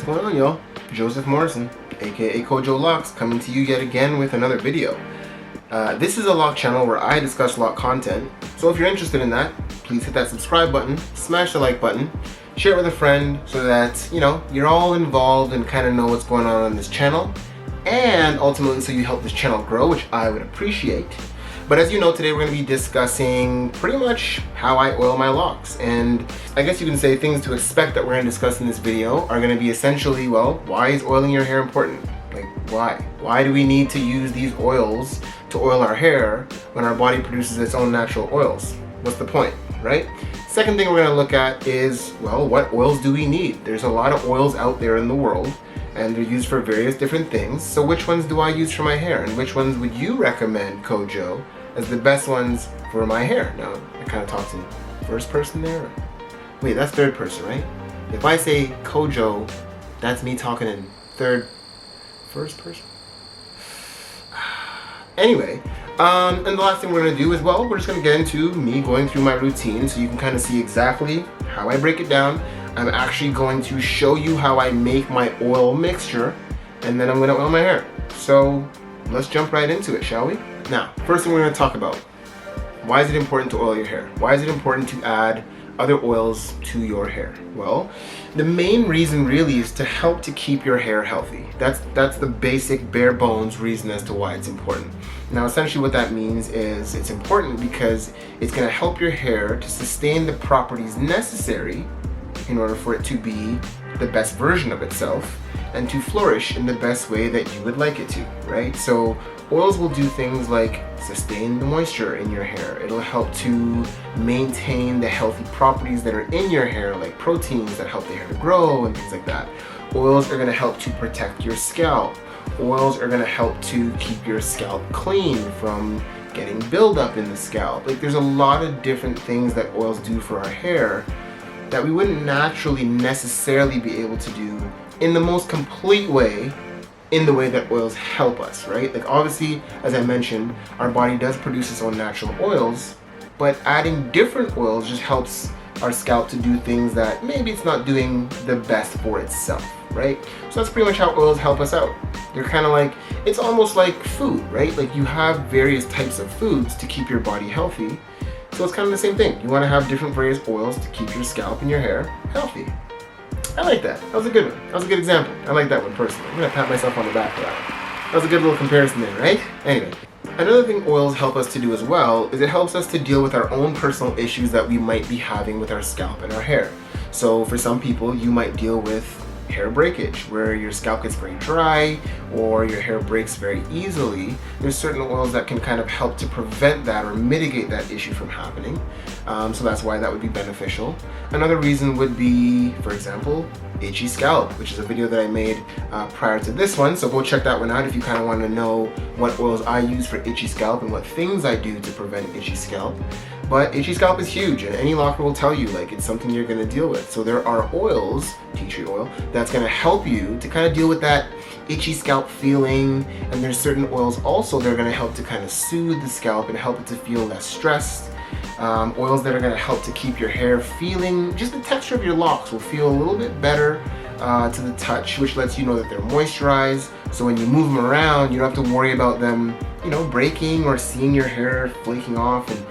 What's going on, y'all? Joseph Morrison, aka Kojo Locs, coming to you yet again with another video. This is a loc channel where I discuss loc content, so if you're interested in that, please hit that subscribe button, smash the like button, share it with a friend so that, you're all involved and kind of know what's going on this channel, and ultimately so you help this channel grow, which I would appreciate. But as you know, today we're going to be discussing pretty much how I oil my locks, and I guess you can say things to expect that we're going to discuss in this video are going to be essentially, well, why is oiling your hair important? Like, why? Why do we need to use these oils to oil our hair when our body produces its own natural oils? What's the point, right? Second thing we're going to look at is, well, what oils do we need? There's a lot of oils out there in the world, and they're used for various different things. So which ones do I use for my hair, and which ones would you recommend, Kojo, as the best ones for my hair? Now, I kind of talked in first person there. Wait, that's third person, right? If I say Kojo, that's me talking in first person? Anyway, and the last thing we're going to do is, well, we're just going to get into me going through my routine so you can kind of see exactly how I break it down. I'm actually going to show you how I make my oil mixture, and then I'm going to oil my hair. So let's jump right into it, shall we? Now, first thing we're going to talk about, why is it important to oil your hair? Why is it important to add other oils to your hair? Well, the main reason really is to help to keep your hair healthy. That's the basic bare bones reason as to why it's important. Now, essentially what that means is it's important because it's going to help your hair to sustain the properties necessary in order for it to be the best version of itself and to flourish in the best way that you would like it to, right? So oils will do things like sustain the moisture in your hair. It'll help to maintain the healthy properties that are in your hair, like proteins that help the hair to grow and things like that. Oils are going to help to protect your scalp. Oils are going to help to keep your scalp clean from getting buildup in the scalp. Like, there's a lot of different things that oils do for our hair that we wouldn't naturally necessarily be able to do in the most complete way, in the way that oils help us, right? Like, obviously, as I mentioned, our body does produce its own natural oils, but adding different oils just helps our scalp to do things that maybe it's not doing the best for itself, right? So that's pretty much how oils help us out. They're kind of like, it's almost like food, right? Like, you have various types of foods to keep your body healthy. So it's kind of the same thing. You want to have different various oils to keep your scalp and your hair healthy. I like that. That was a good one. That was a good example. I like that one personally. I'm going to pat myself on the back for that one. That was a good little comparison there, right? Anyway, another thing oils help us to do as well is it helps us to deal with our own personal issues that we might be having with our scalp and our hair. So for some people, you might deal with hair breakage, where your scalp gets very dry or your hair breaks very easily. There's certain oils that can kind of help to prevent that or mitigate that issue from happening. So that's why that would be beneficial. Another reason would be, for example, itchy scalp, which is a video that I made prior to this one. So go check that one out if you kind of want to know what oils I use for itchy scalp and what things I do to prevent itchy scalp. But itchy scalp is huge, and any locker will tell you, like, it's something you're going to deal with. So there are oils, tea tree oil, that's going to help you to kind of deal with that itchy scalp feeling. And there's certain oils also that are going to help to kind of soothe the scalp and help it to feel less stressed. Oils that are going to help to keep your hair feeling, just the texture of your locks will feel a little bit better to the touch, which lets you know that they're moisturized. So when you move them around, you don't have to worry about them, breaking or seeing your hair flaking off. And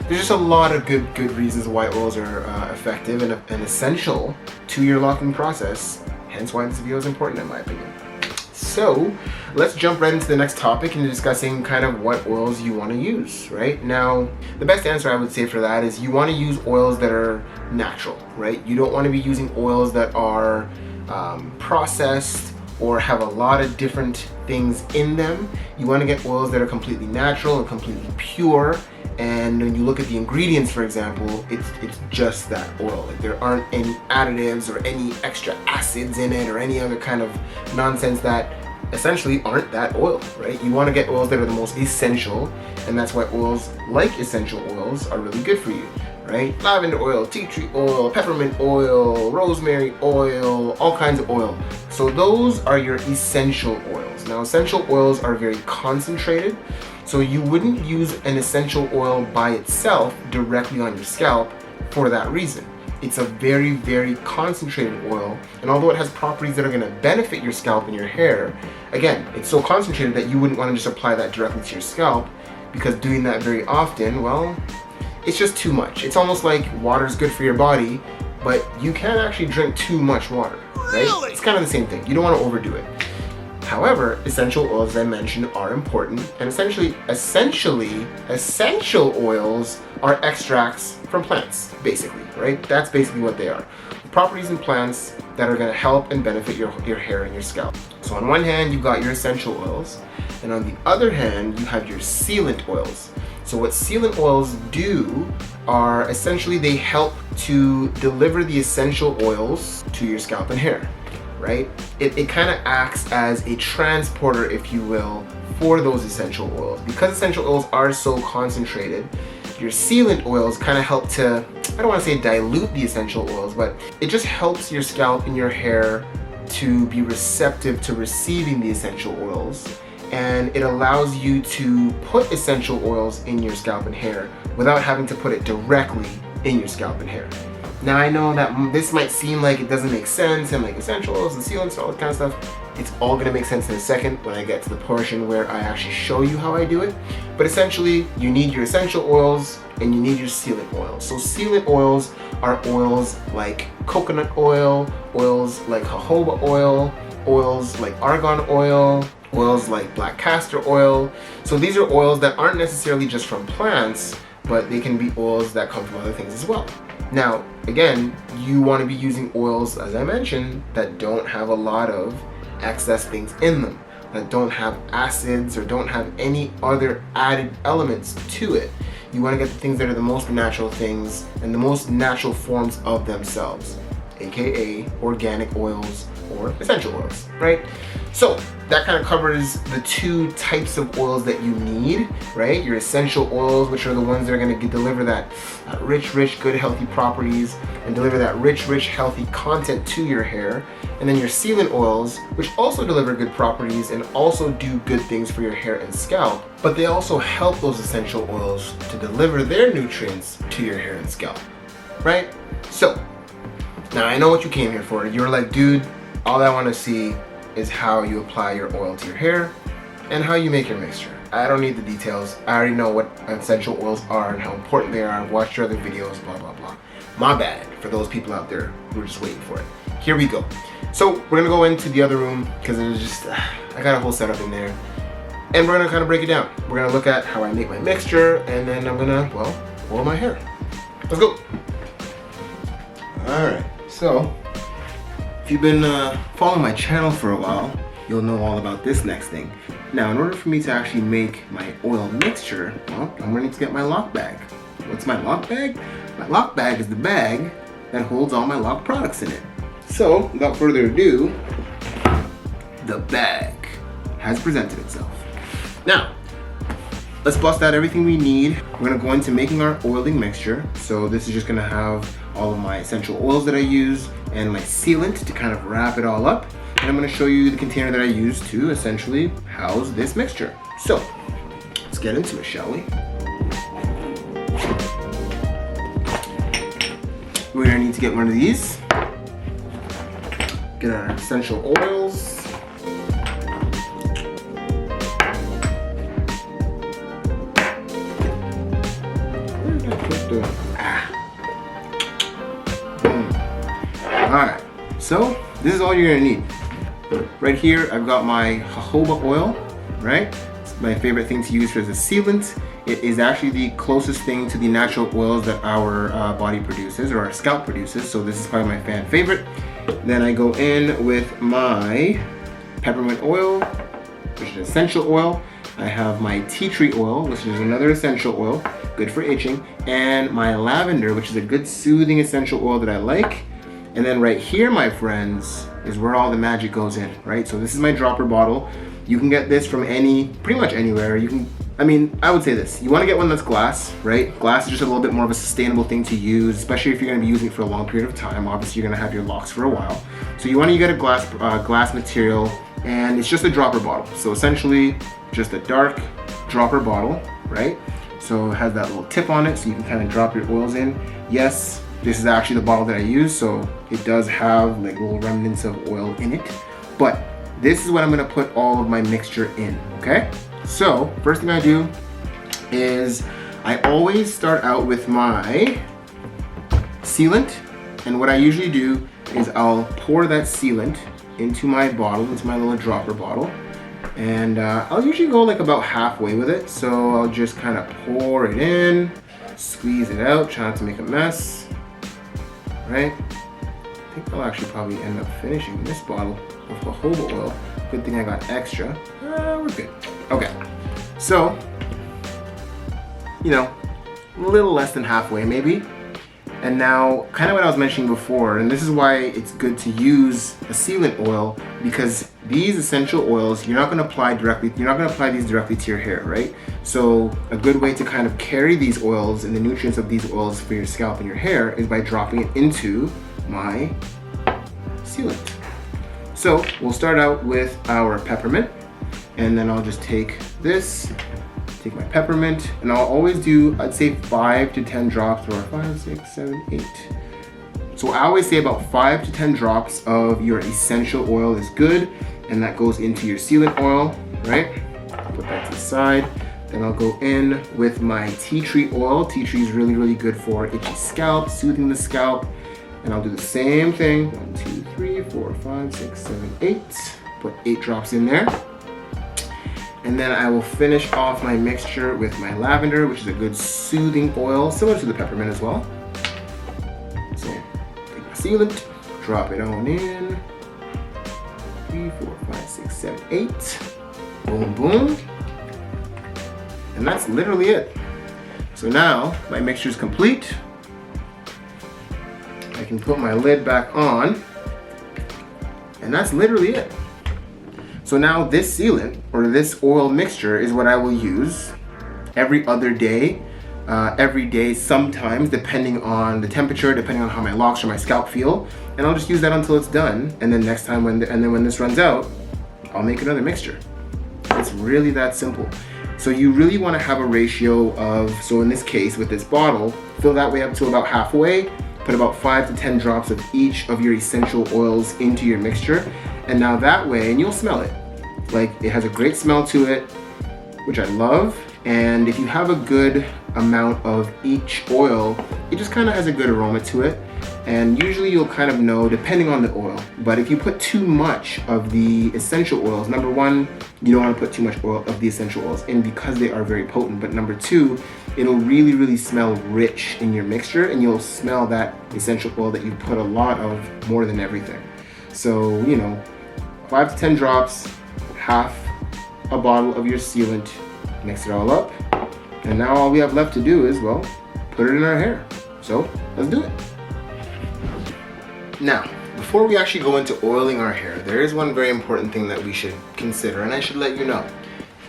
there's just a lot of good reasons why oils are effective and essential to your locking process, hence why this video is important in my opinion. So let's jump right into the next topic and discussing kind of what oils you want to use, right? Now, the best answer I would say for that is you want to use oils that are natural, right? You don't want to be using oils that are processed or have a lot of different things in them. You want to get oils that are completely natural and completely pure. And when you look at the ingredients, for example, it's just that oil. Like, there aren't any additives or any extra acids in it or any other kind of nonsense that essentially aren't that oil, right? You want to get oils that are the most essential, and that's why oils like essential oils are really good for you, right? Lavender oil, tea tree oil, peppermint oil, rosemary oil, all kinds of oil. So those are your essential oils. Now, essential oils are very concentrated, so you wouldn't use an essential oil by itself directly on your scalp for that reason. it's a very, very concentrated oil, and although it has properties that are going to benefit your scalp and your hair, again, it's so concentrated that you wouldn't want to just apply that directly to your scalp, because doing that very often, well, it's just too much. It's almost like water is good for your body, but you can't actually drink too much water, right? Really? It's kind of the same thing. You don't want to overdo it. However, essential oils, as I mentioned, are important, and essentially, essential oils are extracts from plants, basically, right? That's basically what they are. Properties in plants that are going to help and benefit your hair and your scalp. So on one hand, you've got your essential oils, and on the other hand, you have your sealant oils. So what sealant oils do are essentially they help to deliver the essential oils to your scalp and hair, right? It kind of acts as a transporter, if you will, for those essential oils. Because essential oils are so concentrated, your sealant oils kind of help to, I don't want to say dilute the essential oils, but it just helps your scalp and your hair to be receptive to receiving the essential oils. And it allows you to put essential oils in your scalp and hair without having to put it directly in your scalp and hair. Now I know that this might seem like it doesn't make sense, and like essential oils and sealants and all that kind of stuff. It's all gonna make sense in a second when I get to the portion where I actually show you how I do it. But essentially, you need your essential oils and you need your sealant oils. So sealant oils are oils like coconut oil, oils like jojoba oil, oils like argan oil, oils like black castor oil. So these are oils that aren't necessarily just from plants, but they can be oils that come from other things as well. Now, again, you want to be using oils, as I mentioned, that don't have a lot of excess things in them, that don't have acids or don't have any other added elements to it. You want to get the things that are the most natural things and the most natural forms of themselves, aka organic oils or essential oils, right? So that kind of covers the two types of oils that you need, right? Your essential oils, which are the ones that are going to deliver that rich, good, healthy properties and deliver that rich, healthy content to your hair. And then your sealant oils, which also deliver good properties and also do good things for your hair and scalp, but they also help those essential oils to deliver their nutrients to your hair and scalp, right? So now I know what you came here for. You're like, dude, all I want to see is how you apply your oil to your hair and how you make your mixture. I don't need the details. I already know what essential oils are and how important they are. I've watched your other videos, blah, blah, blah. My bad for those people out there who are just waiting for it. Here we go. So we're gonna go into the other room because it was just, I got a whole setup in there. And we're gonna kind of break it down. We're gonna look at how I make my mixture, and then I'm gonna, well, oil my hair. Let's go. All right, so if you've been following my channel for a while, you'll know all about this next thing. Now, in order for me to actually make my oil mixture, well, I'm gonna need to get my lock bag. What's my lock bag? My lock bag is the bag that holds all my lock products in it. So, without further ado, the bag has presented itself. Now, let's bust out everything we need. We're gonna go into making our oiling mixture. So this is just gonna have all of my essential oils that I use and my sealant to kind of wrap it all up. And I'm gonna show you the container that I use to essentially house this mixture. So, let's get into it, shall we? We're gonna need to get one of these. Get our essential oils. Where did I put the... Alright, so this is all you're gonna need. Right here, I've got my jojoba oil, right? It's my favorite thing to use for as a sealant. It is actually the closest thing to the natural oils that our body produces, or our scalp produces, so this is probably my fan favorite. Then I go in with my peppermint oil, which is essential oil. I have my tea tree oil, which is another essential oil, good for itching, and my lavender, which is a good soothing essential oil that I like. And then right here, my friends, is where all the magic goes in, right? So this is my dropper bottle. You can get this from pretty much anywhere. You can, I would say this. You want to get one that's glass, right? Glass is just a little bit more of a sustainable thing to use, especially if you're going to be using it for a long period of time. Obviously, you're going to have your locks for a while. So you want to get a glass material, and it's just a dropper bottle. So essentially, just a dark dropper bottle, right? So it has that little tip on it, so you can kind of drop your oils in. Yes, This is actually the bottle that I use, so it does have like little remnants of oil in it. But this is what I'm gonna put all of my mixture in, okay? So, first thing I do is I always start out with my sealant. And what I usually do is I'll pour that sealant into my bottle, into my little dropper bottle. And I'll usually go like about halfway with it. So I'll just kind of pour it in, squeeze it out, try not to make a mess, right? I think I'll actually probably end up finishing this bottle with jojoba oil. Good thing I got extra. We're good. Okay, so, you know, a little less than halfway maybe. And now, kind of what I was mentioning before, and this is why it's good to use a sealant oil, because these essential oils, you're not gonna apply these directly to your hair, right? So a good way to kind of carry these oils and the nutrients of these oils for your scalp and your hair is by dropping it into my sealant. So we'll start out with our peppermint, and then I'll just take this, take my peppermint, and I'll always do, I'd say 5 to 10 drops, or 5, 6, 7, 8. So I always say about 5 to 10 drops of your essential oil is good, and that goes into your sealant oil, right? Put that to the side. Then I'll go in with my tea tree oil. Tea tree is really, really good for itchy scalp, soothing the scalp. And I'll do the same thing. 1, 2, 3, 4, 5, 6, 7, 8. Put 8 drops in there. And then I will finish off my mixture with my lavender, which is a good soothing oil, similar to the peppermint as well. So, take my sealant, drop it on in. 3, 4, 5, 6, 7, 8. Boom, boom. And that's literally it. So now, my mixture is complete. I can put my lid back on. And that's literally it. So now this sealant, or this oil mixture, is what I will use every other day, every day sometimes, depending on the temperature, depending on how my locks or my scalp feel. And I'll just use that until it's done. And then next time, when this runs out, I'll make another mixture. It's really that simple. So you really want to have a ratio of, so in this case, with this bottle, fill that way up to about halfway, put about 5 to 10 drops of each of your essential oils into your mixture. And now that way, and you'll smell it. Like, it has a great smell to it, which I love. And if you have a good amount of each oil, it just kind of has a good aroma to it. And usually you'll kind of know, depending on the oil. But if you put too much of the essential oils, number one, you don't want to put too much oil of the essential oils in because they are very potent. But number two, it'll really, really smell rich in your mixture, and you'll smell that essential oil that you put a lot of more than everything. So, you know, 5 to 10 drops, half a bottle of your sealant, mix it all up, and now all we have left to do is, well, put it in our hair. So let's do it. Now, before we actually go into oiling our hair, there is one very important thing that we should consider, and I should let you know.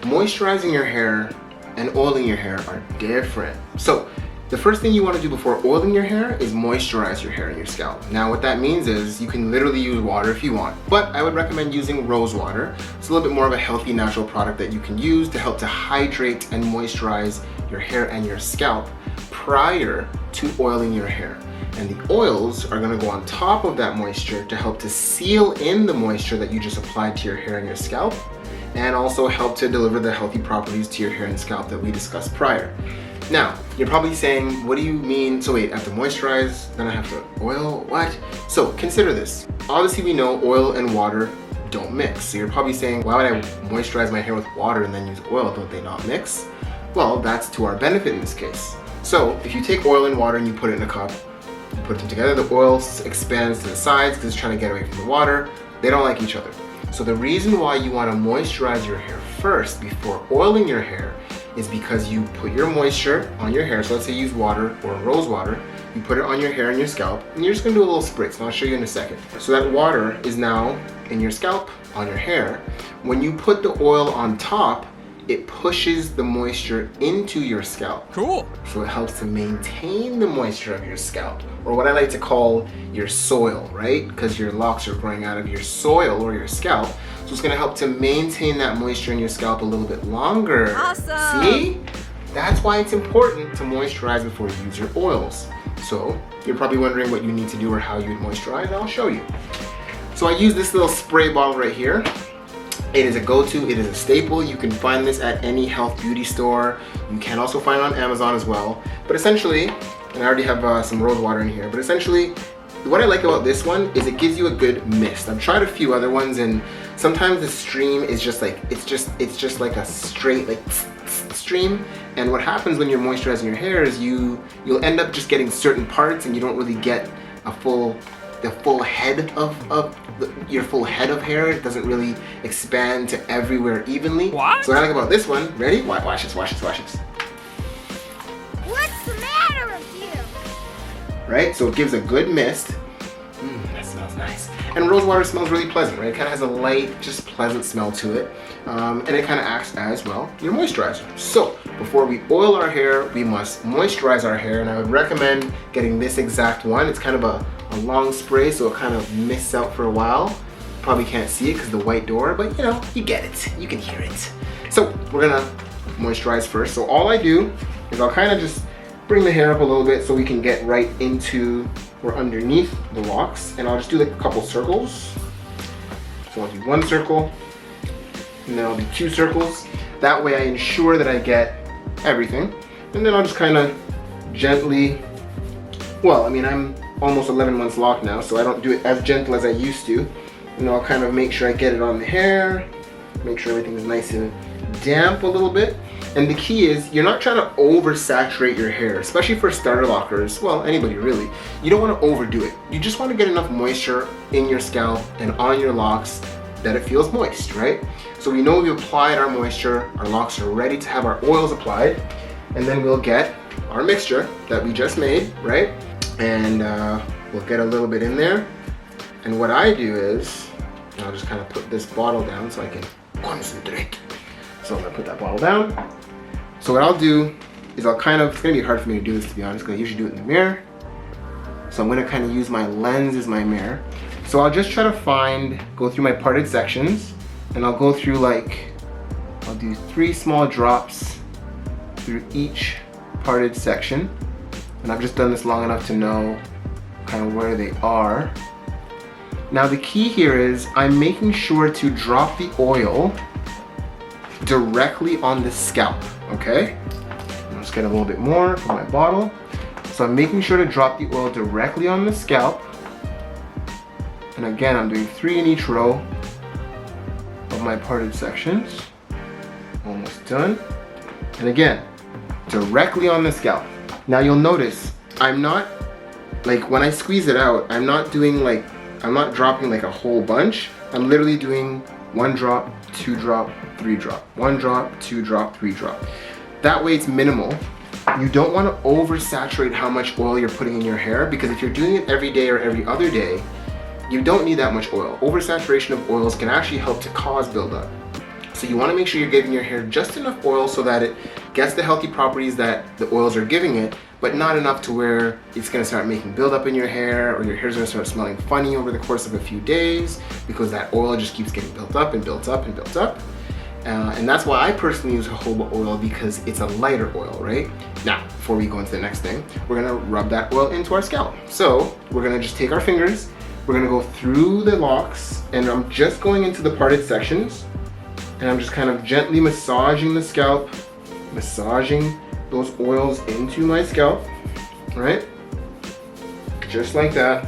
Moisturizing your hair and oiling your hair are different. So the first thing you want to do before oiling your hair is moisturize your hair and your scalp. Now what that means is you can literally use water if you want, but I would recommend using rose water. It's a little bit more of a healthy natural product that you can use to help to hydrate and moisturize your hair and your scalp prior to oiling your hair. And the oils are going to go on top of that moisture to help to seal in the moisture that you just applied to your hair and your scalp, and also help to deliver the healthy properties to your hair and scalp that we discussed prior. Now, you're probably saying, what do you mean? So wait, I have to moisturize, then I have to oil, what? So consider this. Obviously we know oil and water don't mix. So you're probably saying, why would I moisturize my hair with water and then use oil? Don't they not mix? Well, that's to our benefit in this case. So if you take oil and water and you put it in a cup, you put them together, the oil expands to the sides because it's trying to get away from the water. They don't like each other. So the reason why you want to moisturize your hair first before oiling your hair is because you put your moisture on your hair. So let's say you use water or rose water. You put it on your hair and your scalp, and you're just gonna do a little spritz, and I'll show you in a second. So that water is now in your scalp, on your hair. When you put the oil on top, it pushes the moisture into your scalp. Cool. So it helps to maintain the moisture of your scalp, or what I like to call your soil, right? Because your locks are growing out of your soil or your scalp. So it's gonna help to maintain that moisture in your scalp a little bit longer. Awesome. See? That's why it's important to moisturize before you use your oils. So you're probably wondering what you need to do or how you'd moisturize, and I'll show you. So I use this little spray bottle right here. It is a go-to, it is a staple. You can find this at any health beauty store. You can also find it on Amazon as well. But essentially, and I already have some rose water in here, but essentially, what I like about this one is it gives you a good mist. I've tried a few other ones, and sometimes the stream is just like, it's just like a straight like stream. And what happens when you're moisturizing your hair is you'll end up just getting certain parts, and you don't really get the full head of your full head of hair. It doesn't really expand to everywhere evenly. What? So what I like about this one, ready? Watch this, watch this, watch this. What's the matter with you? Right? So it gives a good mist. That smells nice. And rose water smells really pleasant, right? It kind of has a light, just pleasant smell to it. And it kind of acts as, well, your moisturizer. So before we oil our hair, we must moisturize our hair. And I would recommend getting this exact one. It's kind of a long spray, so it kind of mists out for a while. Probably can't see it because of the white door, but you know, you get it. You can hear it. So we're gonna moisturize first. So all I do is I'll kind of just bring the hair up a little bit so we can get right into or underneath the locks, and I'll just do like a couple circles. So I'll do one circle, and then I'll do two circles. That way I ensure that I get everything. And then I'll just kind of gently, well, I mean, I'm almost 11 months locked now, so I don't do it as gentle as I used to. And I'll kind of make sure I get it on the hair, make sure everything's nice and damp a little bit. And the key is you're not trying to oversaturate your hair, especially for starter lockers. Well, anybody really. You don't want to overdo it. You just want to get enough moisture in your scalp and on your locks that it feels moist, right? So we know we've applied our moisture, our locks are ready to have our oils applied, and then we'll get our mixture that we just made, right? And we'll get a little bit in there. And what I do is, I'll just kind of put this bottle down so I can concentrate. So I'm gonna put that bottle down. So what I'll do is it's gonna be hard for me to do this, to be honest, because I usually do it in the mirror. So I'm gonna kind of use my lens as my mirror. So I'll just try to go through my parted sections, and I'll go through I'll do 3 small drops through each parted section. And I've just done this long enough to know kind of where they are. Now the key here is I'm making sure to drop the oil directly on the scalp, okay? I'll just get a little bit more from my bottle. So I'm making sure to drop the oil directly on the scalp. And again, I'm doing 3 in each row of my parted sections. Almost done. And again, directly on the scalp. Now you'll notice, I'm not, when I squeeze it out, I'm not dropping like a whole bunch. I'm literally doing 1 drop, 2 drop, 3 drop. 1 drop, 2 drop, 3 drop. That way it's minimal. You don't want to oversaturate how much oil you're putting in your hair, because if you're doing it every day or every other day, you don't need that much oil. Oversaturation of oils can actually help to cause buildup. So you want to make sure you're giving your hair just enough oil so that it gets the healthy properties that the oils are giving it, but not enough to where it's going to start making buildup in your hair, or your hair's going to start smelling funny over the course of a few days, because that oil just keeps getting built up and built up and built up. And that's why I personally use jojoba oil, because it's a lighter oil, right? Now, before we go into the next thing, we're going to rub that oil into our scalp. So we're going to just take our fingers, we're going to go through the locks, and I'm just going into the parted sections, and I'm just kind of gently massaging the scalp, massaging those oils into my scalp, right? Just like that.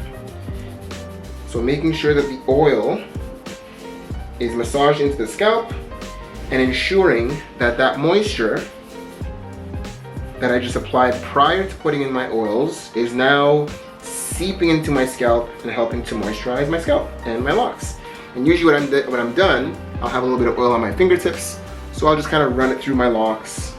So making sure that the oil is massaged into the scalp, and ensuring that that moisture that I just applied prior to putting in my oils is now seeping into my scalp and helping to moisturize my scalp and my locks. And usually when I'm done, I'll have a little bit of oil on my fingertips, so I'll just kind of run it through my locks,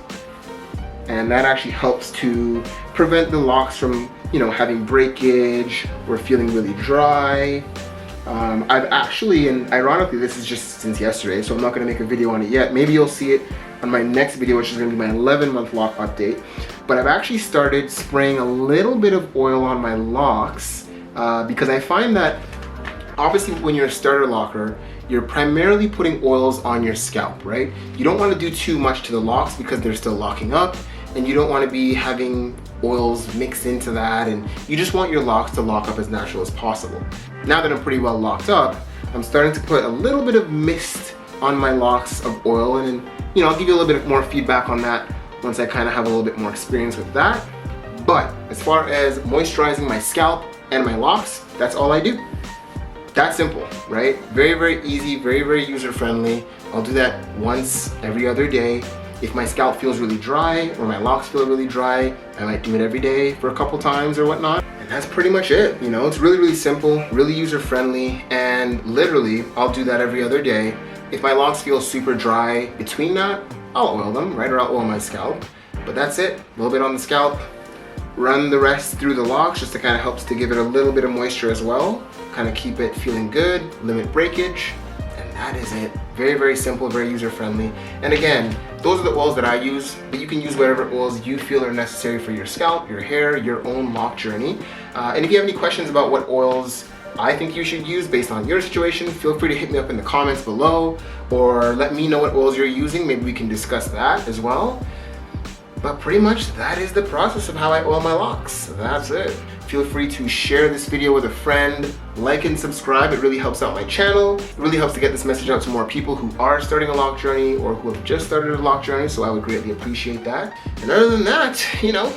and that actually helps to prevent the locks from, having breakage or feeling really dry. I've actually, and ironically this is just since yesterday, so I'm not going to make a video on it yet. Maybe you'll see it on my next video, which is going to be my 11-month lock update. But I've actually started spraying a little bit of oil on my locks, because I find that obviously when you're a starter locker, you're primarily putting oils on your scalp, right? You don't want to do too much to the locks because they're still locking up, and you don't want to be having oils mixed into that, and you just want your locks to lock up as natural as possible. Now that I'm pretty well locked up, I'm starting to put a little bit of mist on my locks of oil, and you know, I'll give you a little bit more feedback on that once I kind of have a little bit more experience with that. But as far as moisturizing my scalp and my locks, that's all I do. That simple, right? Very, very easy, very, very user-friendly. I'll do that once every other day. If my scalp feels really dry or my locks feel really dry, I might do it every day for a couple times or whatnot. And that's pretty much it. You know, it's really, really simple, really user-friendly, and literally I'll do that every other day. If my locks feel super dry between that, I'll oil them, right? Or I'll oil my scalp. But that's it, a little bit on the scalp. Run the rest through the locks just to kind of helps to give it a little bit of moisture as well. Kind of keep it feeling good, limit breakage, and that is it. Very, very simple, very user-friendly. And again, those are the oils that I use, but you can use whatever oils you feel are necessary for your scalp, your hair, your own lock journey. And if you have any questions about what oils I think you should use based on your situation, feel free to hit me up in the comments below, or let me know what oils you're using. Maybe we can discuss that as well. But pretty much that is the process of how I oil my locks. That's it. Feel free to share this video with a friend, like and subscribe. It really helps out my channel. It really helps to get this message out to more people who are starting a lock journey or who have just started a lock journey, so I would greatly appreciate that. And other than that, you know,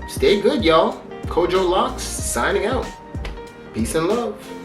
stay good, y'all. Kojo Locs signing out. Peace and love.